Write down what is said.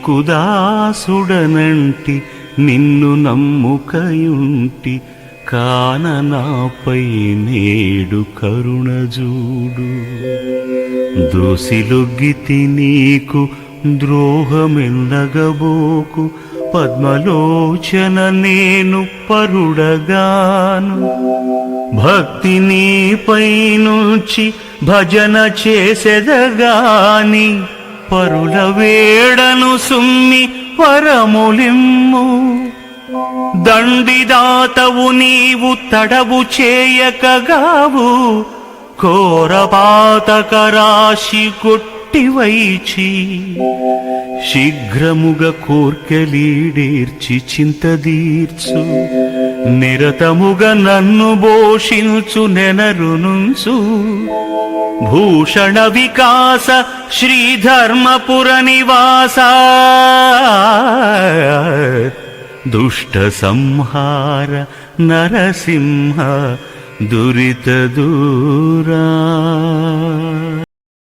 నీకు దాసుడనంటి నిన్ను నమ్ముకయుంటి కాన నాపై నేడు కరుణజూడు. దోసిలొగ్గితి నీకు ద్రోహమెన్నగబోకు పద్మలోచన నేను పరుడగాను. భక్తి నీపై నుంచి భజన చేసెదగాని పరుల వేడను సుమ్మి వరములిమ్ము. దండిదాతవు నీవు తడవు చేయకగావు ఘోరపాతక రాశి కొట్టివైచి. శీఘ్రముగ కోర్కెలీడేర్చి చింతదీర్చు నిరతముగ నన్ను భోషించు నెనరునుంచు. భూషణ వికాస శ్రీధర్మపుర నివాస దుష్ట సంహార నరసింహ దురిత దూరా.